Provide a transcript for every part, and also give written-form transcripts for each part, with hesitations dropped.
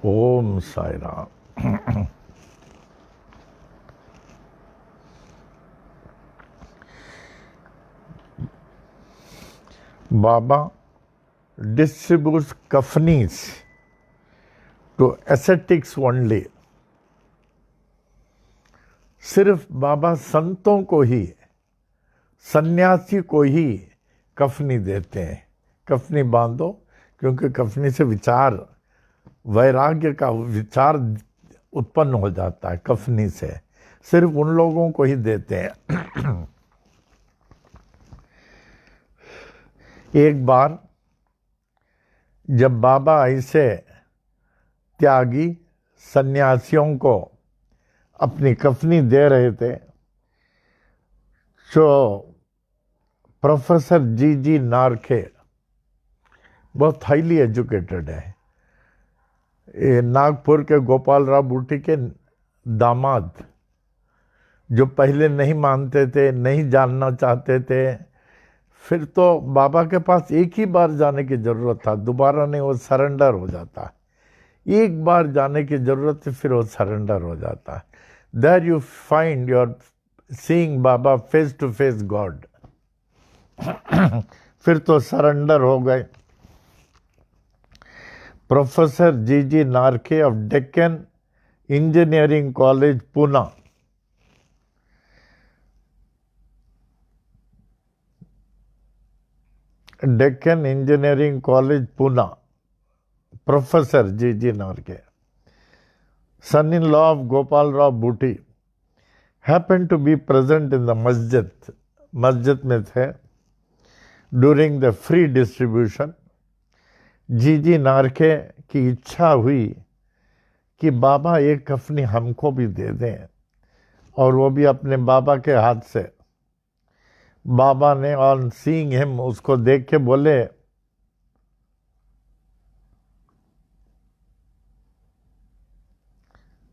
Om Sai Ram. Baba distributes kafnis to ascetics only. सिर्फ बाबा संतों को ही, सन्यासी को ही कफनी देते हैं। कफनी बांधो, क्योंकि कफनी से विचार, वैराग्य का विचार उत्पन्न हो जाता है। कफनी से सिर्फ उन लोगों को ही देते हैं। एक बार जब बाबा ऐसे त्यागी सन्यासियों को अपनी कफनी दे रहे थे, तो प्रोफेसर जी नारखे बहुत हाईली एजुकेटेड है, ये नागपुर के गोपाल राव बूटी के दामाद, जो पहले नहीं मानते थे, नहीं जानना चाहते थे। फिर तो बाबा के पास एक ही बार जाने की ज़रूरत था, दोबारा नहीं, वो सरेंडर हो जाता। एक बार जाने की ज़रूरत है, फिर वो सरेंडर हो जाता। There you find your seeing Baba face to face God. फिर तो सरेंडर हो गए। Professor G Narkhe of Deccan engineering college Poona, Deccan engineering college Poona, professor G Narkhe, son in law of Gopal Rao Bhuti, happened to be present in the masjid. मस्जिद में थे during the free distribution. जी नारखे की इच्छा हुई कि बाबा एक कफनी हमको भी दे दें, और वो भी अपने बाबा के हाथ से। बाबा ने ऑन सीइंग हिम उसको देख के बोले,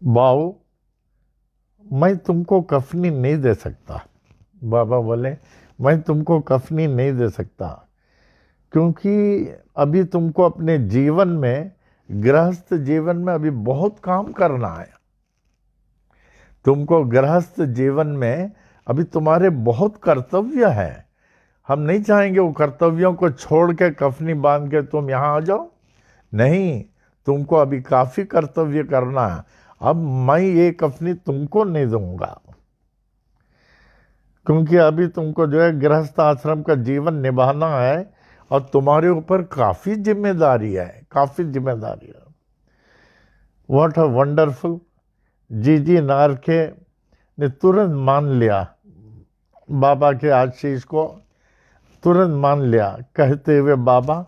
बाऊ मैं तुमको कफनी नहीं दे सकता। बाबा बोले, मैं तुमको कफनी नहीं दे सकता, क्योंकि अभी तुमको अपने जीवन में, गृहस्थ जीवन में अभी बहुत काम करना है। तुमको गृहस्थ जीवन में अभी तुम्हारे बहुत कर्तव्य हैं। हम नहीं चाहेंगे वो कर्तव्यों को छोड़ के कफनी बांध के तुम यहाँ आ जाओ। नहीं, तुमको अभी काफ़ी कर्तव्य करना है। अब मैं ये कफनी तुमको नहीं दूंगा, क्योंकि अभी तुमको जो है गृहस्थ आश्रम का जीवन निभाना है, और तुम्हारे ऊपर काफ़ी जिम्मेदारी है, काफ़ी जिम्मेदारी है। What a wonderful. जी नारखे ने तुरंत मान लिया, बाबा के आशीष को तुरंत मान लिया, कहते हुए, बाबा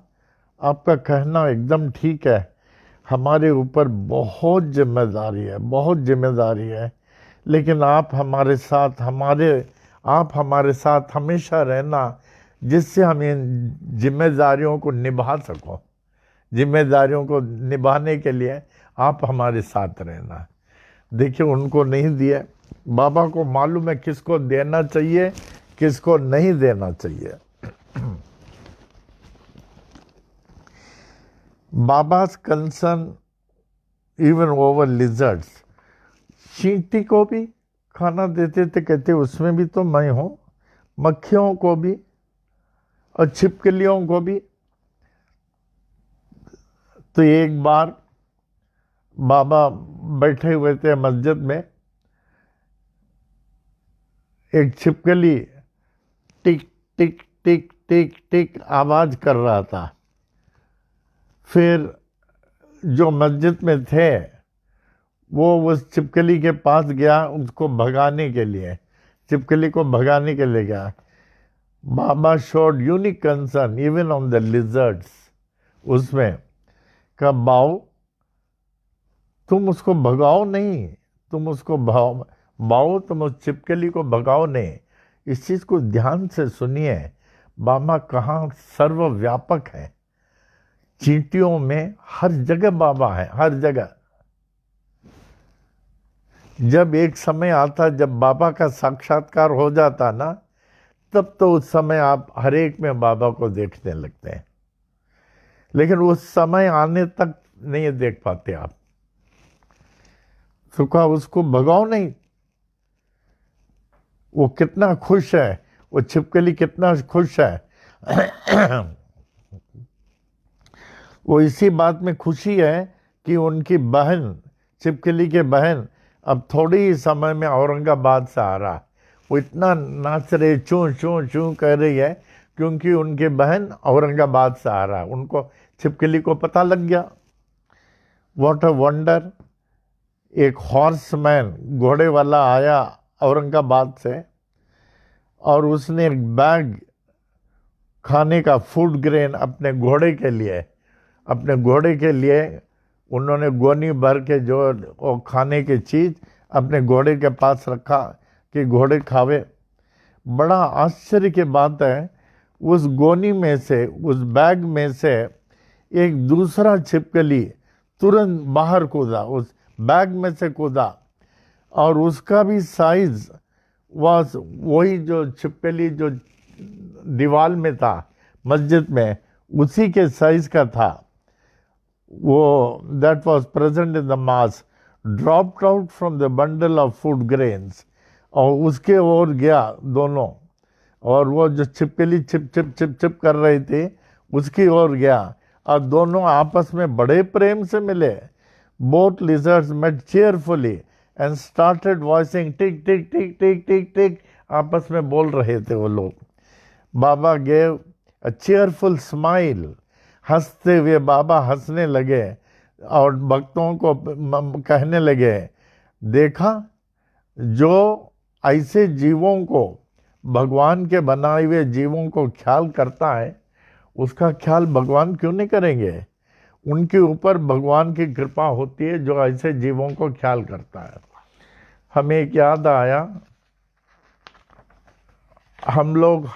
आपका कहना एकदम ठीक है, हमारे ऊपर बहुत जिम्मेदारी है, बहुत जिम्मेदारी है, लेकिन आप हमारे साथ हमेशा रहना, जिससे हम इन जिम्मेदारियों को निभा सको। जिम्मेदारियों को निभाने के लिए आप हमारे साथ रहना। देखिए, उनको नहीं दिए। बाबा को मालूम है किसको देना चाहिए, किसको नहीं देना चाहिए। बाबा's concern even over lizards। चींटी को भी खाना देते थे, कहते उसमें भी तो मैं हूँ। मक्खियों को भी और छिपकलियों को भी। तो एक बार बाबा बैठे हुए थे मस्जिद में, एक छिपकली टिक टिक टिक टिक टिक आवाज कर रहा था। फिर जो मस्जिद में थे वो उस छिपकली के पास गया, उसको भगाने के लिए, छिपकली को भगाने के लिए गया। Baba showed unique concern even on the lizards. उसमें कहा, बाऊ तुम उसको भगाओ नहीं, तुम उसको बाऊ तुम उस छिपकली को भगाओ नहीं। इस चीज़ को ध्यान से सुनिए। बाबा कहाँ सर्वव्यापक है। चींटियों में हर जगह बाबा है, हर जगह। जब एक समय आता, जब बाबा का साक्षात्कार हो जाता ना, तब तो उस समय आप हर एक में बाबा को देखने लगते हैं, लेकिन उस समय आने तक नहीं देख पाते आप। तो कहा उसको भगाओ नहीं। वो कितना खुश है, वो छिपकली कितना खुश है। वो इसी बात में खुशी है कि उनकी बहन, छिपकली के बहन, अब थोड़ी ही समय में औरंगाबाद से आ रहा। वो इतना नाच रहे, चूं चूं चूं कर रही है, क्योंकि उनकी बहन औरंगाबाद से आ रहा है। उनको, छिपकली को पता लग गया। What a wonder. एक हॉर्समैन, घोड़े वाला आया औरंगाबाद से, और उसने एक बैग खाने का, फूड ग्रेन अपने घोड़े के लिए उन्होंने गोनी भर के जो वो खाने की चीज़ अपने घोड़े के पास रखा कि घोड़े खावे। बड़ा आश्चर्य की बात है, उस गोनी में से, उस बैग में से एक दूसरा छिपकली तुरंत बाहर कूदा, उस बैग में से कूदा, और उसका भी साइज वाज वही जो छिपकली जो दीवार में था मस्जिद में, उसी के साइज का था। वो that was present in the mass dropped out from the bundle of food grains, और उसके ओर गया दोनों, और वो जो छिपकली छिप छिप छिप छिप कर रही थी उसकी ओर गया, और दोनों आपस में बड़े प्रेम से मिले। Both lizards met cheerfully and started voicing tick tick tick tick tick tick, आपस में बोल रहे थे वो लोग। Baba gave a cheerful smile, हंसते हुए बाबा हंसने लगे और भक्तों को कहने लगे, देखा, जो ऐसे जीवों को, भगवान के बनाए हुए जीवों को ख्याल करता है, उसका ख्याल भगवान क्यों नहीं करेंगे। उनके ऊपर भगवान की कृपा होती है जो ऐसे जीवों को ख्याल करता है। हमें एक याद आया, हम लोग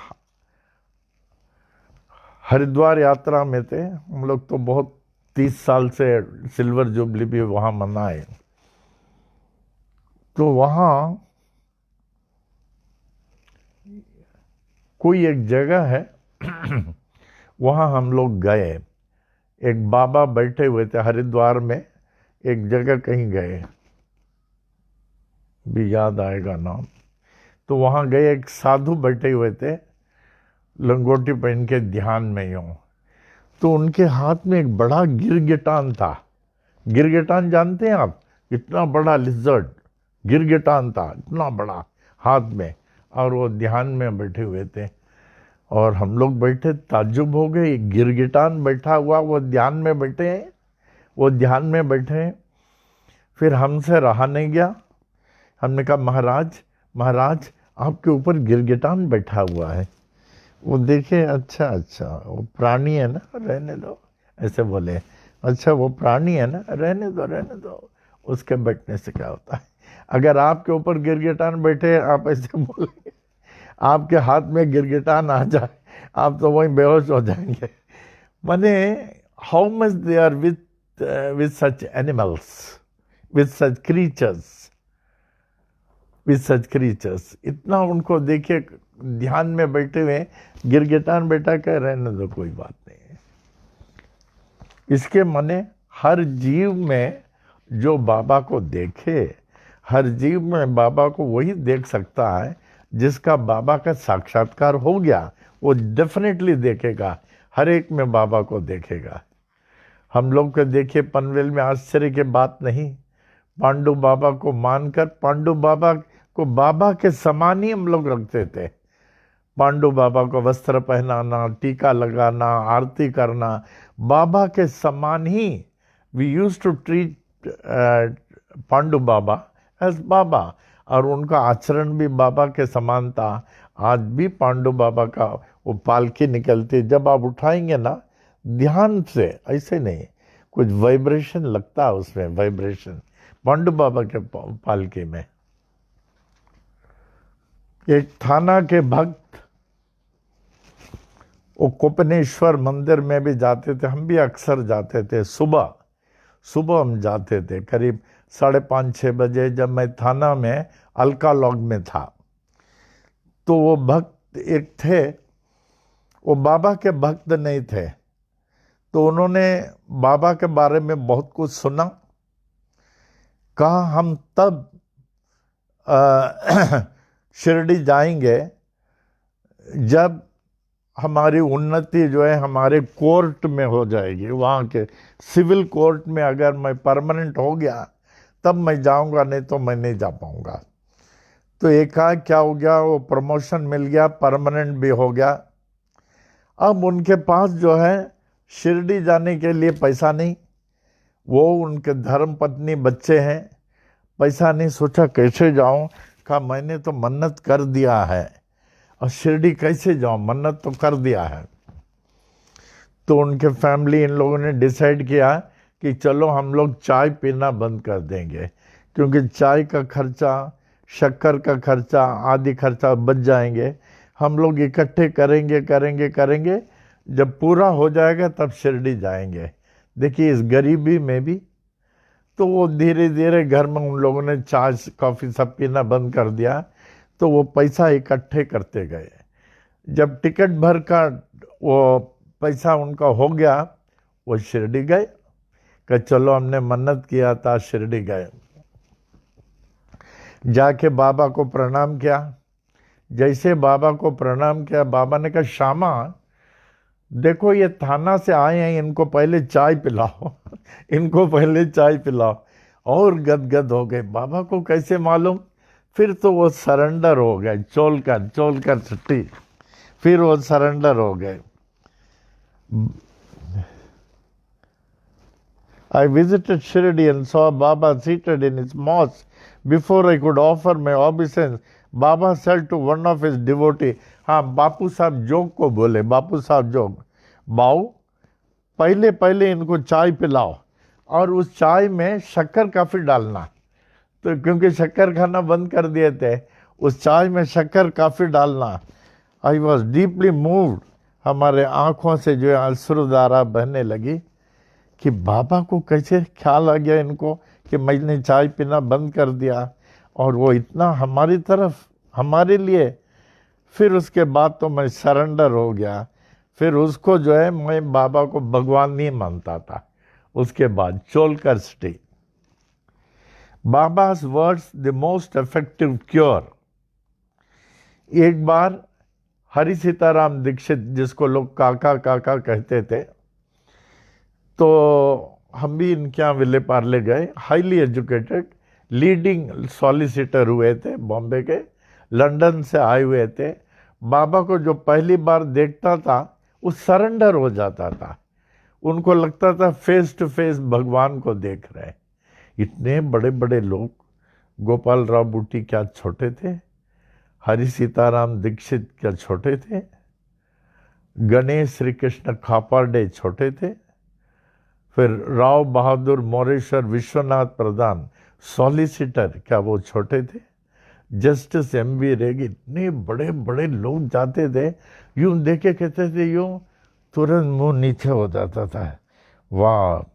हरिद्वार यात्रा में थे। हम लोग तो बहुत 30 साल से सिल्वर जुबली भी वहाँ मनाए। तो वहाँ कोई एक जगह है, वहाँ हम लोग गए। एक बाबा बैठे हुए थे हरिद्वार में, एक जगह कहीं गए, भी याद आएगा नाम। तो वहाँ गए, एक साधु बैठे हुए थे लंगोटी पहन के ध्यान में यूं। तो उनके हाथ में एक बड़ा गिरगिटान था। गिरगिटान जानते हैं आप? इतना बड़ा लिजर्ड गिरगिटान था, इतना बड़ा हाथ में, और वो ध्यान में बैठे हुए थे। और हम लोग बैठे, ताज्जुब हो गए, गिरगिटान बैठा हुआ, वो ध्यान में बैठे हैं, वो ध्यान में बैठे हैं। फिर हमसे रहा नहीं गया, हमने कहा, महाराज महाराज, आपके ऊपर गिरगिटान बैठा हुआ है। वो देखे, अच्छा अच्छा, वो प्राणी है ना, रहने दो, ऐसे बोले। अच्छा, वो प्राणी है ना, रहने दो, उसके बैठने से क्या होता है। अगर आपके ऊपर गिरगिटान बैठे, आप ऐसे बोले, आपके हाथ में गिरगिटान आ जाए, आप तो वहीं बेहोश हो जाएंगे। माने how much they are with such animals, with such creatures, इतना उनको देखिए, ध्यान में बैठे हुए, गिरगिटान बेटा कह रहने दो, कोई बात नहीं है। इसके माने हर जीव में जो बाबा को देखे, हर जीव में बाबा को वही देख सकता है जिसका बाबा का साक्षात्कार हो गया। वो डेफिनेटली देखेगा, हर एक में बाबा को देखेगा। हम लोग को देखिए, पनवेल में आश्चर्य की बात नहीं, पांडु बाबा को मानकर, पांडु बाबा को बाबा के समान ही हम लोग रखते थे। पांडु बाबा को वस्त्र पहनाना, टीका लगाना, आरती करना, बाबा के समान ही we used to treat Pandu Baba as Baba, और उनका आचरण भी बाबा के समान था। आज भी पांडु बाबा का वो पालकी निकलती, जब आप उठाएंगे ना ध्यान से, ऐसे नहीं, कुछ वाइब्रेशन लगता है उसमें, वाइब्रेशन पांडु बाबा के पालकी में। एक थाना के भक्त वो कोपनेश्वर मंदिर में भी जाते थे, हम भी अक्सर जाते थे। सुबह हम जाते थे, करीब 5:30-6 बजे, जब मैं थाना में अलका लॉग में था। तो वो भक्त एक थे, वो बाबा के भक्त नहीं थे, तो उन्होंने बाबा के बारे में बहुत कुछ सुना। कहा हम तब शिरडी जाएंगे जब हमारी उन्नति जो है हमारे कोर्ट में हो जाएगी, वहाँ के सिविल कोर्ट में अगर मैं परमानेंट हो गया तब मैं जाऊंगा, नहीं तो मैं नहीं जा पाऊंगा। तो एक क्या हो गया, वो प्रमोशन मिल गया, परमानेंट भी हो गया। अब उनके पास जो है शिरडी जाने के लिए पैसा नहीं, वो उनके धर्म पत्नी बच्चे हैं, पैसा नहीं। सोचा कैसे जाऊं, कहा मैंने तो मन्नत कर दिया है और शिरडी कैसे जाऊं, मन्नत तो कर दिया है। तो उनके फैमिली इन लोगों ने डिसाइड किया कि चलो हम लोग चाय पीना बंद कर देंगे, क्योंकि चाय का खर्चा, शक्कर का खर्चा, आदि खर्चा बच जाएंगे। हम लोग इकट्ठे करेंगे करेंगे करेंगे, जब पूरा हो जाएगा तब शिरडी जाएंगे। देखिए इस गरीबी में भी, तो वो धीरे धीरे घर में उन लोगों ने चाय कॉफ़ी सब पीना बंद कर दिया। तो वो पैसा इकट्ठे करते गए। जब टिकट भर का वो पैसा उनका हो गया, वो शिरडी गए, कि चलो हमने मन्नत किया था, शिरडी गए। जाके बाबा को प्रणाम किया। जैसे बाबा को प्रणाम किया, बाबा ने कहा श्यामा देखो ये थाना से आए हैं, इनको पहले चाय पिलाओ इनको पहले चाय पिलाओ। और गदगद हो गए। बाबा को कैसे मालूम? फिर तो वो सरेंडर हो गए, चोल कर छुट्टी, फिर वो सरेंडर हो गए। I visited Shirdi and saw Baba seated in his mosque. Before I could offer my obeisance, Baba said to one of his devotees, हाँ बापू साहब जोग को बोले, बापू साहब जोग, बाऊ पहले पहले इनको चाय पिलाओ और उस चाय में शक्कर काफ़ी डालना। तो क्योंकि शक्कर खाना बंद कर दिए थे, उस चाय में शक्कर काफ़ी डालना। आई वॉज डीपली मूव्ड, हमारे आँखों से जो है अश्रुधारा बहने लगी कि बाबा को कैसे ख्याल आ गया इनको कि मैंने चाय पीना बंद कर दिया, और वो इतना हमारी तरफ, हमारे लिए। फिर उसके बाद तो मैं सरेंडर हो गया। फिर उसको जो है मैं बाबा को भगवान नहीं मानता था। उसके बाद Cholkar stay, Baba's words the most effective cure. एक बार हरि सीताराम दीक्षित, जिसको लोग काका काका कहते थे, तो हम भी इनके यहाँ विले पार्ले गए। हाईली एजुकेटेड लीडिंग सॉलिसिटर हुए थे बॉम्बे के, लंदन से आए हुए थे। बाबा को जो पहली बार देखता था वो सरेंडर हो जाता था। उनको लगता था फेस टू फेस भगवान को देख रहे हैं। इतने बड़े बड़े लोग, गोपाल राव बूटी क्या छोटे थे, हरि सीताराम दीक्षित क्या छोटे थे, गणेश श्री कृष्ण खापाडे छोटे थे, फिर राव बहादुर मोरेश्वर विश्वनाथ प्रधान सॉलिसिटर क्या वो छोटे थे, जस्टिस एम.वी. रेगी, इतने बड़े बड़े लोग जाते थे, यूं देखे कहते थे, यूं तुरंत मुंह नीचे हो जाता था, वाह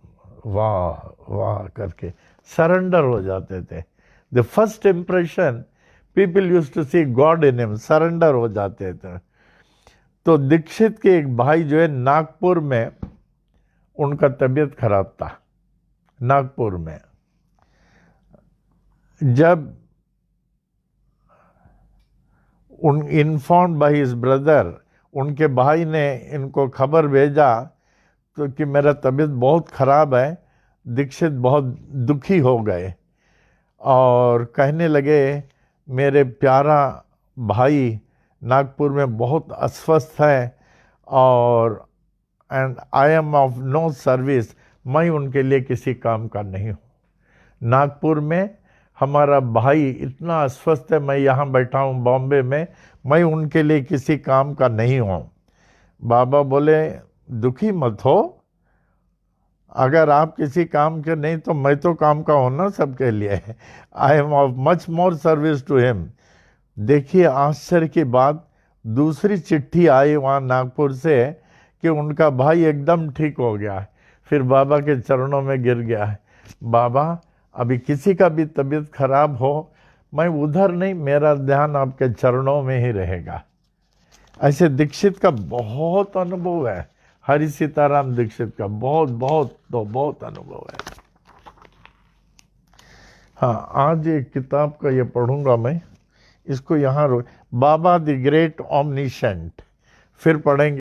वाह वाह करके सरेंडर हो जाते थे। The first impression people used to see God in him, surrender हो जाते थे। तो दीक्षित के एक भाई जो है नागपुर में, उनका तबीयत खराब था नागपुर में। जब इन्फॉर्म्ड बाय हिज ब्रदर, उनके भाई ने इनको खबर भेजा तो कि मेरा तबीयत बहुत खराब है। दीक्षित बहुत दुखी हो गए और कहने लगे मेरे प्यारा भाई नागपुर में बहुत अस्वस्थ है और and I am of no service, मैं उनके लिए किसी काम का नहीं हूँ। नागपुर में हमारा भाई इतना अस्वस्थ है, मैं यहाँ बैठा हूँ बॉम्बे में, मैं उनके लिए किसी काम का नहीं हूँ। बाबा बोले दुखी मत हो, अगर आप किसी काम के नहीं तो मैं तो काम का हूँ ना सबके लिए। I am of much more service to him. देखिए आश्चर्य की बात, दूसरी चिट्ठी आई वहाँ नागपुर से कि उनका भाई एकदम ठीक हो गया, फिर बाबा के चरणों में गिर गया है। बाबा अभी किसी का भी तबीयत खराब हो, मैं उधर नहीं, मेरा ध्यान आपके चरणों में ही रहेगा। ऐसे दीक्षित का बहुत अनुभव है, हरि सीताराम दीक्षित का बहुत बहुत तो बहुत अनुभव है। हाँ, आज एक किताब का ये पढ़ूंगा मैं, इसको यहाँ बाबा द ग्रेट ऑमनिशेंट, फिर पढ़ेंगे।